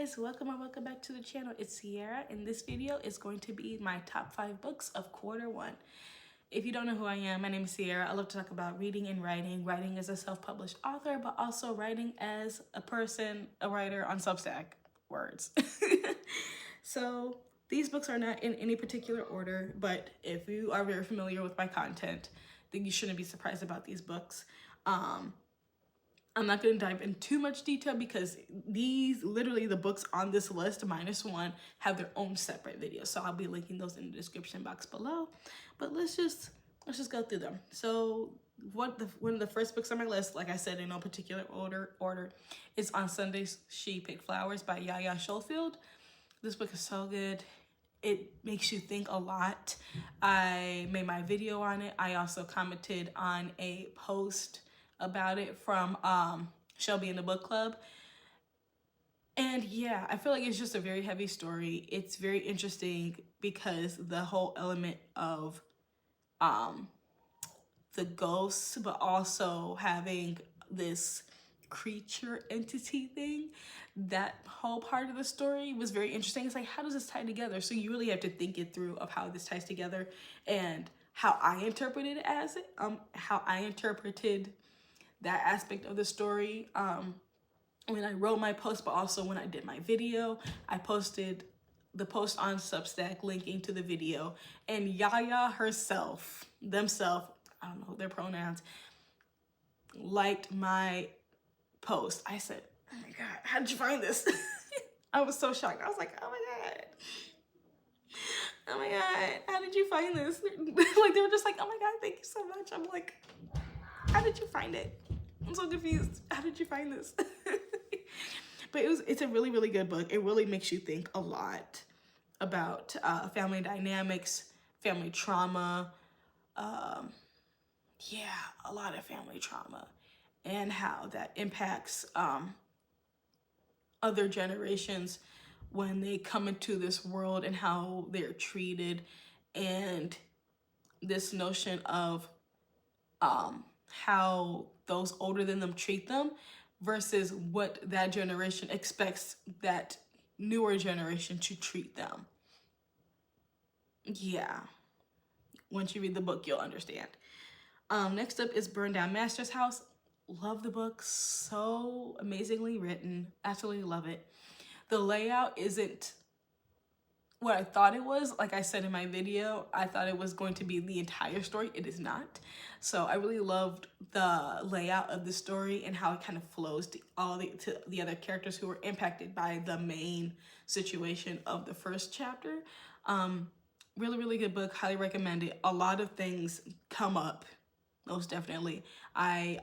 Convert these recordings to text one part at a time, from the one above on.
guys, welcome or welcome back to the channel. It's Cierra, and this video is going to be my top 5 books of quarter 1. If you don't know who I am, my name is Cierra. I love to talk about reading and writing as a self-published author, but also writing as a writer on Substack words. So these books are not in any particular order, but if you are very familiar with my content, then you shouldn't be surprised about these books. I'm not going to dive in too much detail because literally the books on this list, minus one, have their own separate videos. So I'll be linking those in the description box below. But let's just go through them. So one of the first books on my list, like I said, in no particular order, is On Sundays She Picked Flowers by Yaya Schofield. This book is so good. It makes you think a lot. I made my video on it. I also commented on a post about it from Shelby in the book club. And yeah, I feel like it's just a very heavy story. It's very interesting because the whole element of the ghosts, but also having this creature entity thing, that whole part of the story was very interesting. It's like, how does this tie together? So you really have to think it through of how this ties together and how I interpreted it as how I interpreted that aspect of the story when I wrote my post, but also when I did my video. I posted the post on Substack linking to the video, and Yaya themselves, I don't know their pronouns, liked my post. I said, oh my God, how did you find this? I was so shocked. I was like, oh my God, how did you find this? Like, they were just like, oh my God, thank you so much. I'm like, how did you find it? I'm so confused. How did you find this? But it's a really, really good book. It really makes you think a lot about family dynamics, family trauma. Yeah, a lot of family trauma and how that impacts other generations when they come into this world and how they're treated, and this notion of how those older than them treat them versus what that generation expects that newer generation to treat them. Yeah, once you read the book, you'll understand. Next up is Burn Down Master's House. Love the book, so amazingly written, absolutely love it. The layout isn't what I thought it was. Like I said in my video, I thought it was going to be the entire story. It is not. So I really loved the layout of the story and how it kind of flows to the other characters who were impacted by the main situation of the first chapter. Really, really good book. Highly recommend it. A lot of things come up, most definitely. I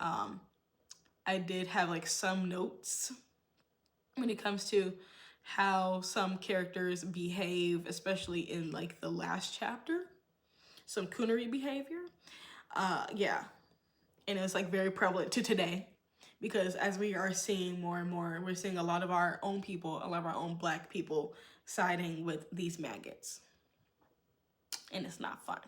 did have like some notes when it comes to how some characters behave, especially in like the last chapter, some coonery behavior. Yeah, and it was like very prevalent to today, because as we are seeing more and more, we're seeing a lot of our own people, a lot of our own Black people siding with these maggots, and it's not fun.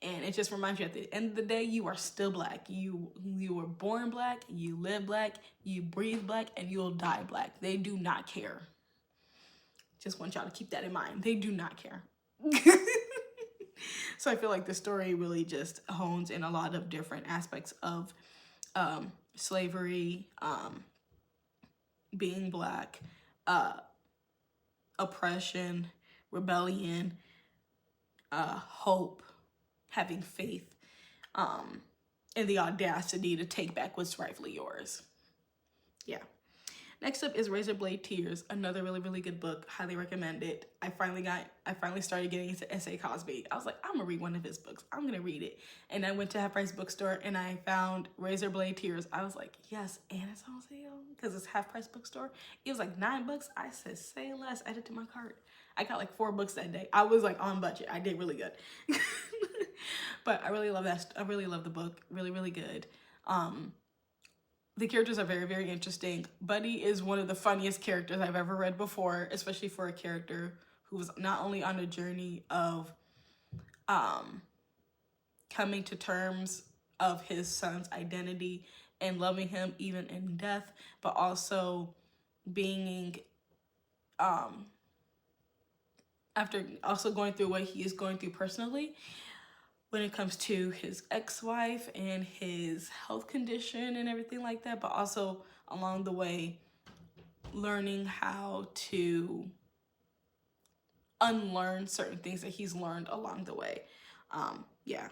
And it just reminds you, at the end of the day, you are still Black. You were born Black, you live Black, you breathe Black, and you'll die Black. They do not care. Just want y'all to keep that in mind. They do not care. So I feel like the story really just hones in a lot of different aspects of slavery, being Black, oppression, rebellion, hope, having faith, and the audacity to take back what's rightfully yours. Yeah. Next up is Razorblade Tears, another really, really good book. Highly recommend it. I finally started getting into S.A. Cosby. I was like, I'm gonna read one of his books. I'm gonna read it. And I went to Half Price Bookstore and I found Razorblade Tears. I was like, yes, and it's on sale because it's Half Price Bookstore. It was like $9. I said, say less. Add it to my cart. I got like 4 books that day. I was like on budget. I did really good. But I really love that. I really love the book. Really, really good. The characters are very, very interesting. Buddy is one of the funniest characters I've ever read before, especially for a character who was not only on a journey of coming to terms of his son's identity and loving him even in death, but also being after also going through what he is going through personally when it comes to his ex-wife and his health condition and everything like that, but also along the way learning how to unlearn certain things that he's learned along the way. Yeah,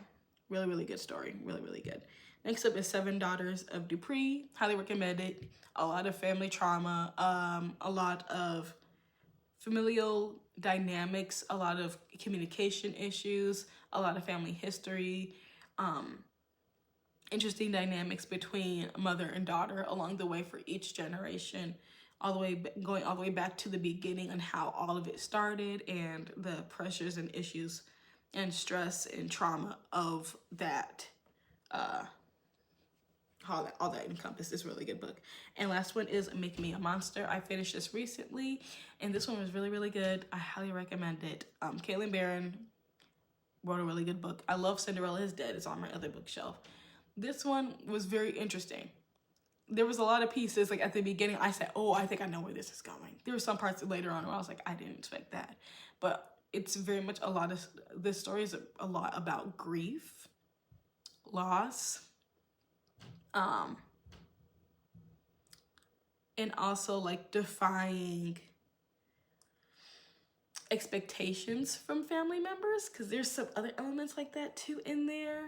really, really good story. Really, really good. Next up is Seven Daughters of Dupree. Highly recommend it. A lot of family trauma, a lot of familial dynamics, a lot of communication issues, a lot of family history, interesting dynamics between mother and daughter along the way for each generation, going all the way back to the beginning and how all of it started and the pressures and issues and stress and trauma of that, all that encompassed. This really good book. And last one is Make Me a Monster. I finished this recently, and this one was really, really good. I highly recommend it. Caitlin Barron wrote a really good book. I love Cinderella is Dead. It's on my other bookshelf. This one was very interesting. There was a lot of pieces, like at the beginning, I said, oh, I think I know where this is going. There were some parts later on where I was like, I didn't expect that. But it's very much this story is a lot about grief, loss, and also like defying expectations from family members, because there's some other elements like that too in there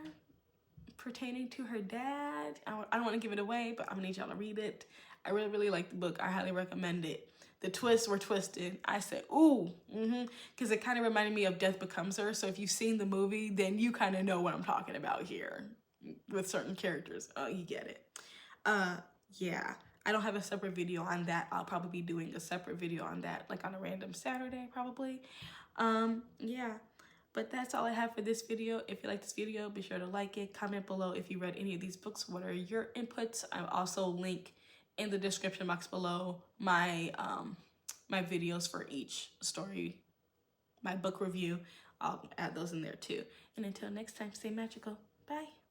pertaining to her dad. I don't want to give it away, but I'm gonna need y'all to read it. I really, really like the book. I highly recommend it. The twists were twisted. I said, ooh, because it kind of reminded me of Death Becomes Her. So if you've seen the movie, then you kind of know what I'm talking about here with certain characters. Oh, you get it. Yeah. I don't have a separate video on that. I'll probably be doing a separate video on that, like on a random Saturday, probably. Yeah. But that's all I have for this video. If you like this video, be sure to like it. Comment below if you read any of these books. What are your inputs? I'll also link in the description box below my my videos for each story, my book review. I'll add those in there too. And until next time, stay magical. Bye.